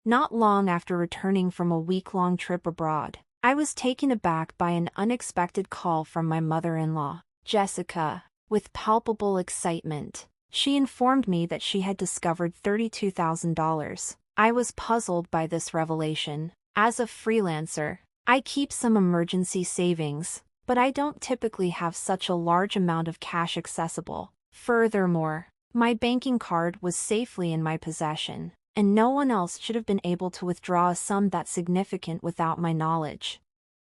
Not long after returning from a week-long trip abroad, I was taken aback by an unexpected call from my mother-in-law, Jessica. With palpable excitement, she informed me that she had discovered $32,000. I was puzzled by this revelation. As a freelancer, I keep some emergency savings, but I don't typically have such a large amount of cash accessible. Furthermore, my banking card was safely in my possession, and no one else should have been able to withdraw a sum that significant without my knowledge.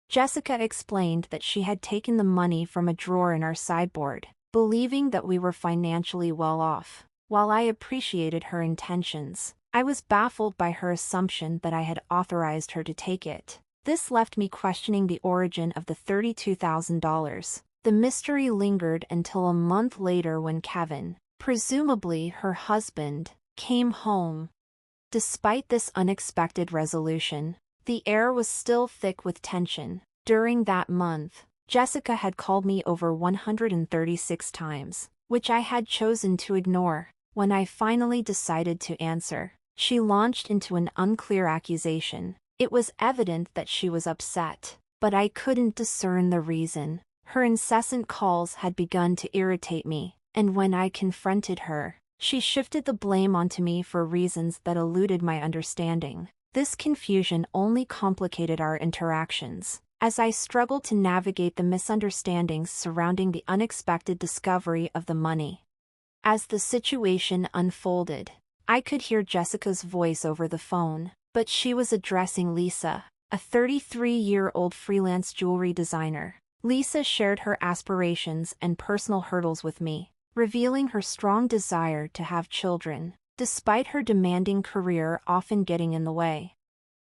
Jessica explained that she had taken the money from a drawer in our sideboard, believing that we were financially well off. While I appreciated her intentions, I was baffled by her assumption that I had authorized her to take it. This left me questioning the origin of the $32,000. The mystery lingered until a month later when Kevin, presumably her husband, came home. Despite this unexpected resolution, the air was still thick with tension. During that month, Jessica had called me over 136 times, which I had chosen to ignore. When I finally decided to answer, she launched into an unclear accusation. It was evident that she was upset, but I couldn't discern the reason. Her incessant calls had begun to irritate me, and when I confronted her, she shifted the blame onto me for reasons that eluded my understanding. This confusion only complicated our interactions, as I struggled to navigate the misunderstandings surrounding the unexpected discovery of the money. As the situation unfolded, I could hear Jessica's voice over the phone, but she was addressing Lisa, a 33-year-old freelance jewelry designer. Lisa shared her aspirations and personal hurdles with me, revealing her strong desire to have children, despite her demanding career often getting in the way.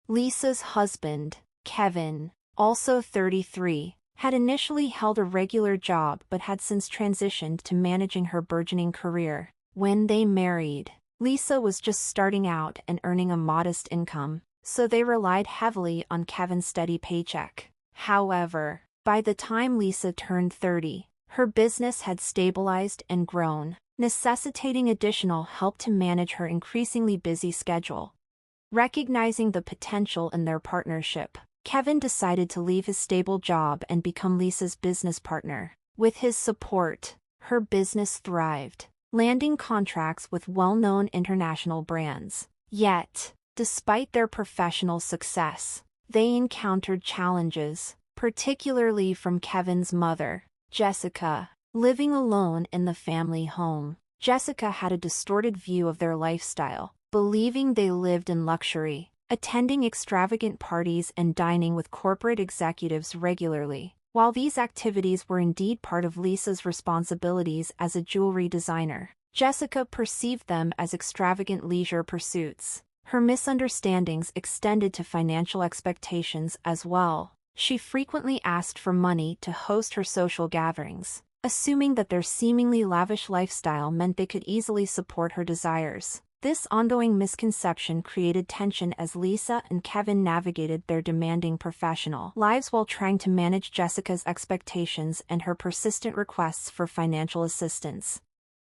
Lisa's husband, Kevin, also 33, had initially held a regular job but had since transitioned to managing her burgeoning career. When they married, Lisa was just starting out and earning a modest income, so they relied heavily on Kevin's steady paycheck. However, by the time Lisa turned 30, her business had stabilized and grown, necessitating additional help to manage her increasingly busy schedule. Recognizing the potential in their partnership, Kevin decided to leave his stable job and become Lisa's business partner. With his support, her business thrived, landing contracts with well-known international brands. Yet, despite their professional success, they encountered challenges, particularly from Kevin's mother, Jessica. Living alone in the family home, Jessica had a distorted view of their lifestyle, believing they lived in luxury, attending extravagant parties and dining with corporate executives regularly. While these activities were indeed part of Lisa's responsibilities as a jewelry designer, Jessica perceived them as extravagant leisure pursuits. Her misunderstandings extended to financial expectations as well. She frequently asked for money to host her social gatherings, assuming that their seemingly lavish lifestyle meant they could easily support her desires. This ongoing misconception created tension as Lisa and Kevin navigated their demanding professional lives while trying to manage Jessica's expectations and her persistent requests for financial assistance.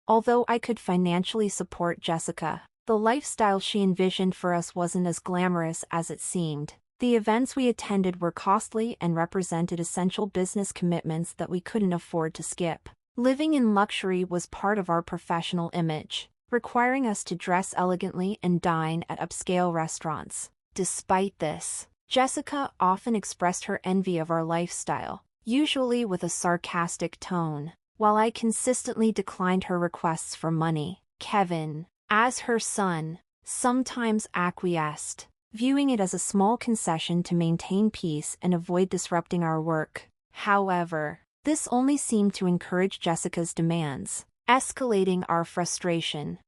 Although I could financially support Jessica, the lifestyle she envisioned for us wasn't as glamorous as it seemed. The events we attended were costly and represented essential business commitments that we couldn't afford to skip. Living in luxury was part of our professional image, requiring us to dress elegantly and dine at upscale restaurants. Despite this, Jessica often expressed her envy of our lifestyle, usually with a sarcastic tone. While I consistently declined her requests for money, Kevin, as her son, sometimes acquiesced, viewing it as a small concession to maintain peace and avoid disrupting our work. However, this only seemed to encourage Jessica's demands, escalating our frustration.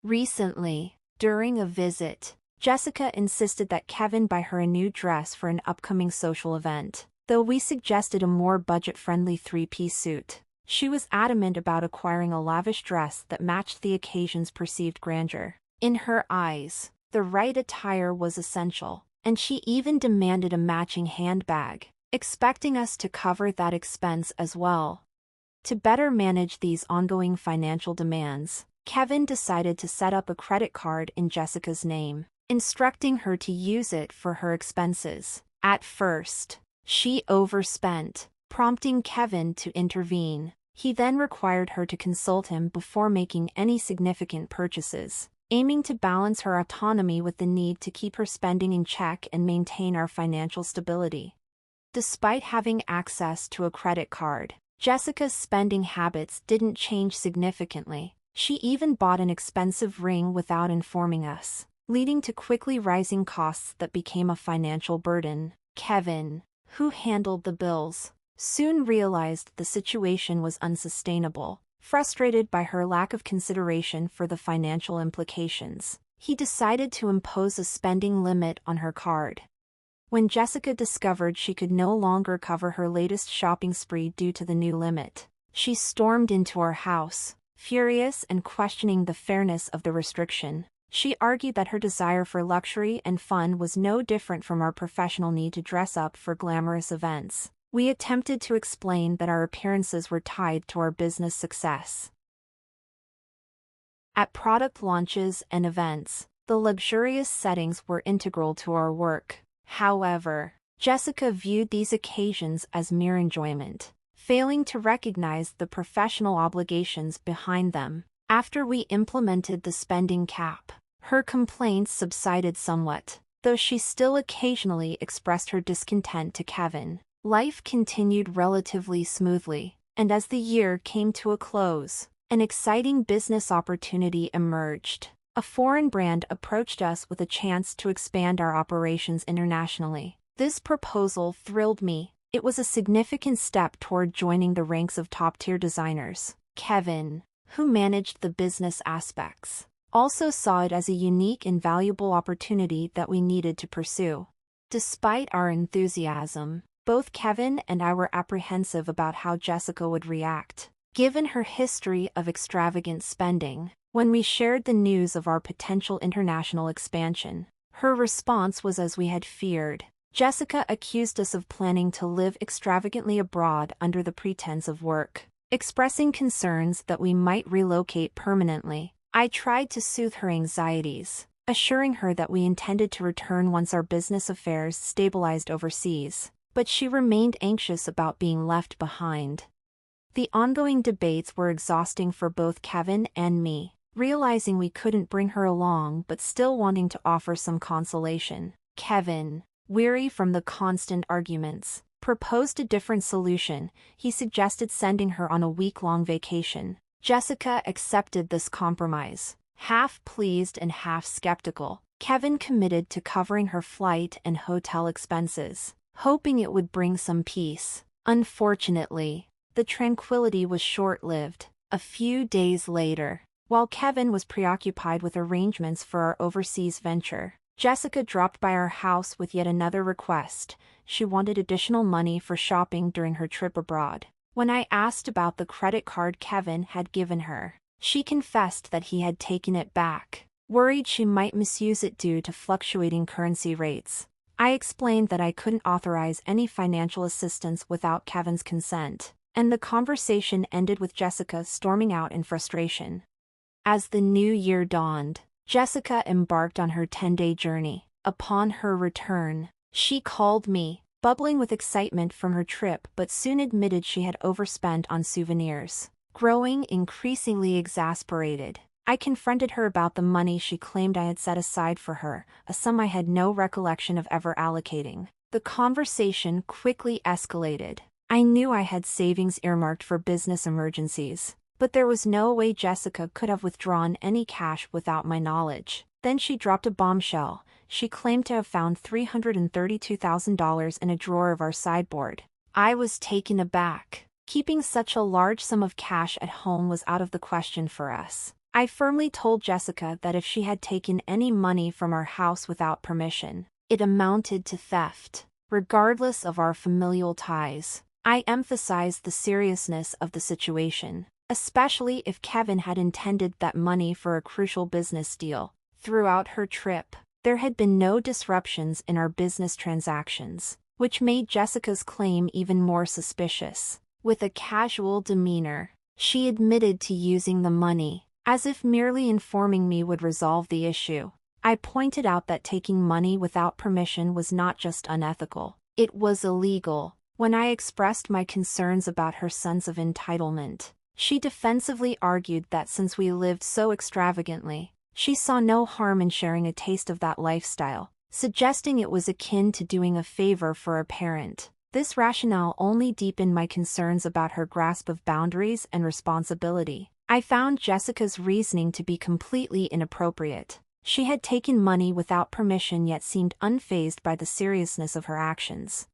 Recently, during a visit, Jessica insisted that Kevin buy her a new dress for an upcoming social event, though we suggested a more budget-friendly three-piece suit. She was adamant about acquiring a lavish dress that matched the occasion's perceived grandeur. In her eyes, the right attire was essential, and she even demanded a matching handbag, expecting us to cover that expense as well. To better manage these ongoing financial demands, Kevin decided to set up a credit card in Jessica's name. instructing her to use it for her expenses. At first, she overspent, prompting Kevin to intervene. He then required her to consult him before making any significant purchases, aiming to balance her autonomy with the need to keep her spending in check and maintain our financial stability. Despite having access to a credit card, Jessica's spending habits didn't change significantly. She even bought an expensive ring without informing us, leading to quickly rising costs that became a financial burden. Kevin, who handled the bills, soon realized the situation was unsustainable. Frustrated by her lack of consideration for the financial implications, he decided to impose a spending limit on her card. When Jessica discovered she could no longer cover her latest shopping spree due to the new limit, she stormed into our house, furious and questioning the fairness of the restriction. She argued that her desire for luxury and fun was no different from our professional need to dress up for glamorous events. We attempted to explain that our appearances were tied to our business success. At product launches and events, the luxurious settings were integral to our work. However, Jessica viewed these occasions as mere enjoyment, failing to recognize the professional obligations behind them. After we implemented the spending cap, her complaints subsided somewhat, though she still occasionally expressed her discontent to Kevin. Life continued relatively smoothly, and as the year came to a close, an exciting business opportunity emerged. A foreign brand approached us with a chance to expand our operations internationally. This proposal thrilled me. It was a significant step toward joining the ranks of top-tier designers. Kevin, who managed the business aspects, also saw it as a unique and valuable opportunity that we needed to pursue. Despite our enthusiasm, both Kevin and I were apprehensive about how Jessica would react, given her history of extravagant spending. When we shared the news of our potential international expansion, her response was as we had feared. Jessica accused us of planning to live extravagantly abroad under the pretense of work, expressing concerns that we might relocate permanently. I tried to soothe her anxieties, assuring her that we intended to return once our business affairs stabilized overseas, but she remained anxious about being left behind. The ongoing debates were exhausting for both Kevin and me, realizing we couldn't bring her along but still wanting to offer some consolation. Kevin, weary from the constant arguments, proposed a different solution. He suggested sending her on a week-long vacation. Jessica accepted this compromise, half pleased and half skeptical. Kevin committed to covering her flight and hotel expenses, hoping it would bring some peace. Unfortunately, the tranquility was short-lived. A few days later, while Kevin was preoccupied with arrangements for our overseas venture, Jessica dropped by our house with yet another request. She wanted additional money for shopping during her trip abroad. When I asked about the credit card Kevin had given her, she confessed that he had taken it back, worried she might misuse it due to fluctuating currency rates. I explained that I couldn't authorize any financial assistance without Kevin's consent, and the conversation ended with Jessica storming out in frustration. As the new year dawned, Jessica embarked on her 10-day journey. Upon her return, she called me, bubbling with excitement from her trip, but soon admitted she had overspent on souvenirs. Growing increasingly exasperated, I confronted her about the money she claimed I had set aside for her, a sum I had no recollection of ever allocating. The conversation quickly escalated. I knew I had savings earmarked for business emergencies, but there was no way Jessica could have withdrawn any cash without my knowledge. Then she dropped a bombshell. She claimed to have found $332,000 in a drawer of our sideboard. I was taken aback. Keeping such a large sum of cash at home was out of the question for us. I firmly told Jessica that if she had taken any money from our house without permission, it amounted to theft. Regardless of our familial ties, I emphasized the seriousness of the situation, especially if Kevin had intended that money for a crucial business deal. Throughout her trip, there had been no disruptions in our business transactions, which made Jessica's claim even more suspicious. With a casual demeanor, she admitted to using the money, as if merely informing me would resolve the issue. I pointed out that taking money without permission was not just unethical, it was illegal. When I expressed my concerns about her sense of entitlement, she defensively argued that since we lived so extravagantly, she saw no harm in sharing a taste of that lifestyle, suggesting it was akin to doing a favor for a parent. This rationale only deepened my concerns about her grasp of boundaries and responsibility. I found Jessica's reasoning to be completely inappropriate. She had taken money without permission yet seemed unfazed by the seriousness of her actions.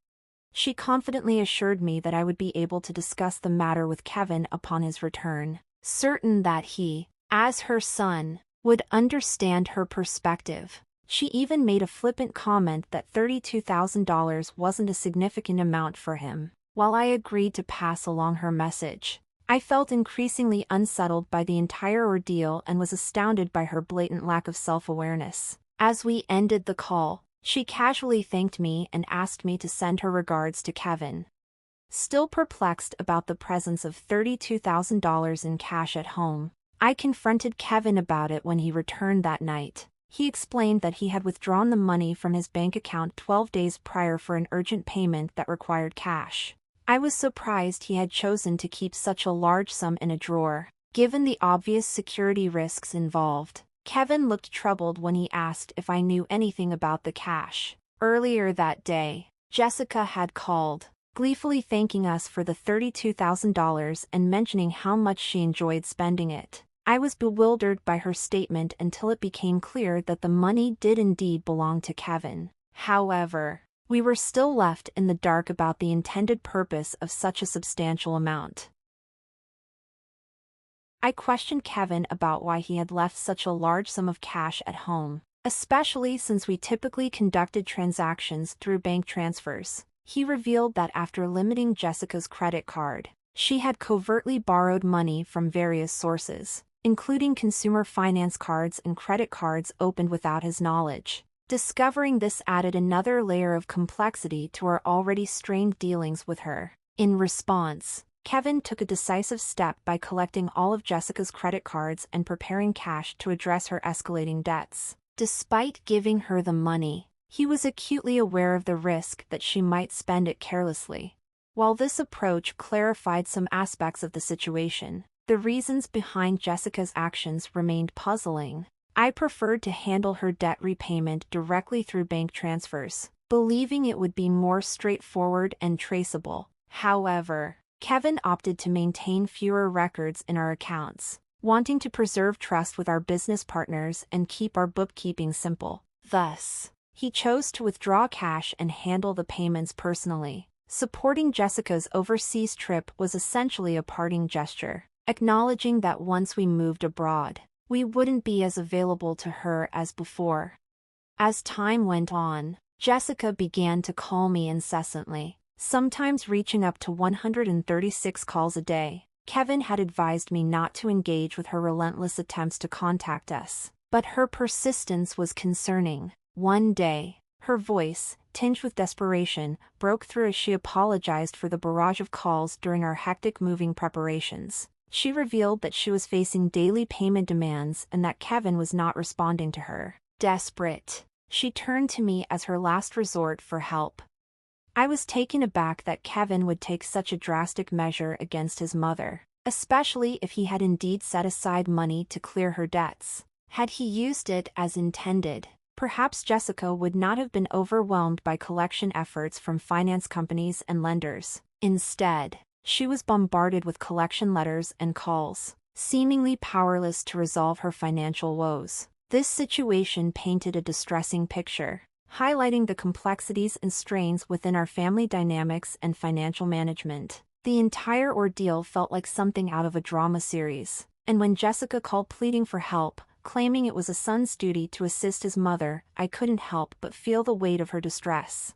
She confidently assured me that I would be able to discuss the matter with Kevin upon his return, certain that he, as her son, would understand her perspective. She even made a flippant comment that $32,000 wasn't a significant amount for him. While I agreed to pass along her message, I felt increasingly unsettled by the entire ordeal and was astounded by her blatant lack of self-awareness. As we ended the call, she casually thanked me and asked me to send her regards to Kevin. Still perplexed about the presence of $32,000 in cash at home, I confronted Kevin about it when he returned that night. He explained that he had withdrawn the money from his bank account 12 days prior for an urgent payment that required cash. I was surprised he had chosen to keep such a large sum in a drawer, given the obvious security risks involved. Kevin looked troubled when he asked if I knew anything about the cash. Earlier that day, Jessica had called, gleefully thanking us for the $32,000 and mentioning how much she enjoyed spending it. I was bewildered by her statement until it became clear that the money did indeed belong to Kevin. However, we were still left in the dark about the intended purpose of such a substantial amount. I questioned Kevin about why he had left such a large sum of cash at home, especially since we typically conducted transactions through bank transfers. He revealed that after limiting Jessica's credit card, she had covertly borrowed money from various sources, including consumer finance cards and credit cards opened without his knowledge. Discovering this added another layer of complexity to our already strained dealings with her. In response, Kevin took a decisive step by collecting all of Jessica's credit cards and preparing cash to address her escalating debts. Despite giving her the money, he was acutely aware of the risk that she might spend it carelessly. While this approach clarified some aspects of the situation, the reasons behind Jessica's actions remained puzzling. I preferred to handle her debt repayment directly through bank transfers, believing it would be more straightforward and traceable. However, Kevin opted to maintain fewer records in our accounts, wanting to preserve trust with our business partners and keep our bookkeeping simple. Thus, he chose to withdraw cash and handle the payments personally. Supporting Jessica's overseas trip was essentially a parting gesture, acknowledging that once we moved abroad, we wouldn't be as available to her as before. As time went on, Jessica began to call me incessantly, sometimes reaching up to 136 calls a day. Kevin had advised me not to engage with her relentless attempts to contact us, but her persistence was concerning. One day, her voice, tinged with desperation, broke through as she apologized for the barrage of calls during our hectic moving preparations. She revealed that she was facing daily payment demands and that Kevin was not responding to her. Desperate, she turned to me as her last resort for help. I was taken aback that Kevin would take such a drastic measure against his mother, especially if he had indeed set aside money to clear her debts. Had he used it as intended, perhaps Jessica would not have been overwhelmed by collection efforts from finance companies and lenders. Instead, she was bombarded with collection letters and calls, seemingly powerless to resolve her financial woes. This situation painted a distressing picture, highlighting the complexities and strains within our family dynamics and financial management. The entire ordeal felt like something out of a drama series, and when Jessica called pleading for help, claiming it was a son's duty to assist his mother, I couldn't help but feel the weight of her distress.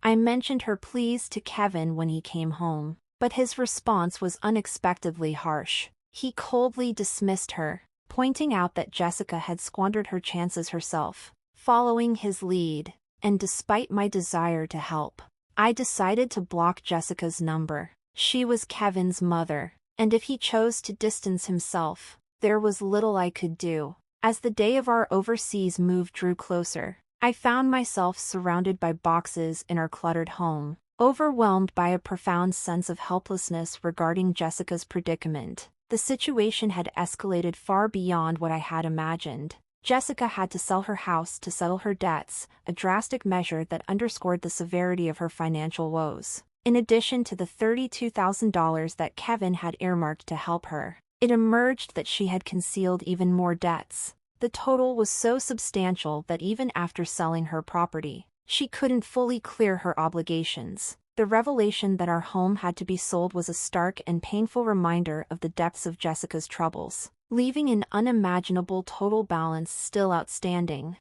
I mentioned her pleas to Kevin when he came home, but his response was unexpectedly harsh. He coldly dismissed her, pointing out that Jessica had squandered her chances herself. Following his lead, and despite my desire to help, I decided to block Jessica's number. She was Kevin's mother, and if he chose to distance himself, there was little I could do. As the day of our overseas move drew closer, I found myself surrounded by boxes in our cluttered home, overwhelmed by a profound sense of helplessness regarding Jessica's predicament. The situation had escalated far beyond what I had imagined. Jessica had to sell her house to settle her debts, a drastic measure that underscored the severity of her financial woes. In addition to the $32,000 that Kevin had earmarked to help her, it emerged that she had concealed even more debts. The total was so substantial that even after selling her property, she couldn't fully clear her obligations. The revelation that our home had to be sold was a stark and painful reminder of the depths of Jessica's troubles, leaving an unimaginable total balance still outstanding.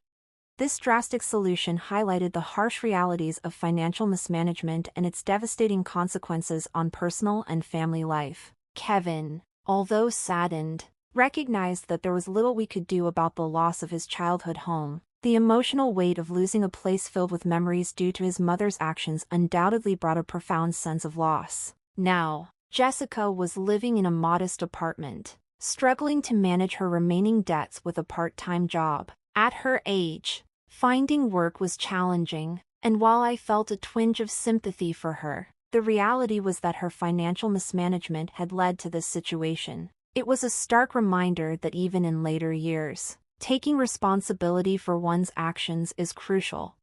This drastic solution highlighted the harsh realities of financial mismanagement and its devastating consequences on personal and family life. Kevin, although saddened, recognized that there was little we could do about the loss of his childhood home. The emotional weight of losing a place filled with memories due to his mother's actions undoubtedly brought a profound sense of loss. Now, Jessica was living in a modest apartment, struggling to manage her remaining debts with a part-time job. At her age, finding work was challenging, and while I felt a twinge of sympathy for her, the reality was that her financial mismanagement had led to this situation. It was a stark reminder that even in later years, taking responsibility for one's actions is crucial.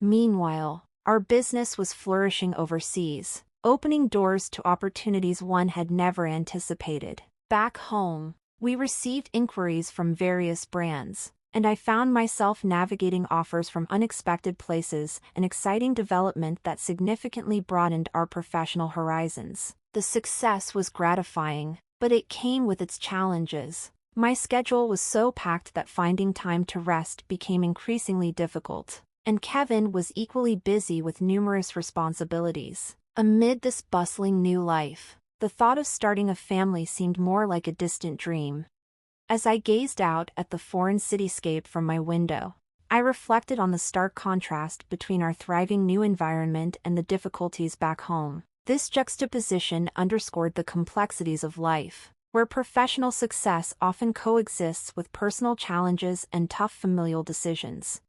Meanwhile, our business was flourishing overseas, opening doors to opportunities one had never anticipated. Back home, we received inquiries from various brands, and I found myself navigating offers from unexpected places, an exciting development that significantly broadened our professional horizons. The success was gratifying, but it came with its challenges. My schedule was so packed that finding time to rest became increasingly difficult, and Kevin was equally busy with numerous responsibilities. Amid this bustling new life, the thought of starting a family seemed more like a distant dream. As I gazed out at the foreign cityscape from my window, I reflected on the stark contrast between our thriving new environment and the difficulties back home. This juxtaposition underscored the complexities of life, where professional success often coexists with personal challenges and tough familial decisions.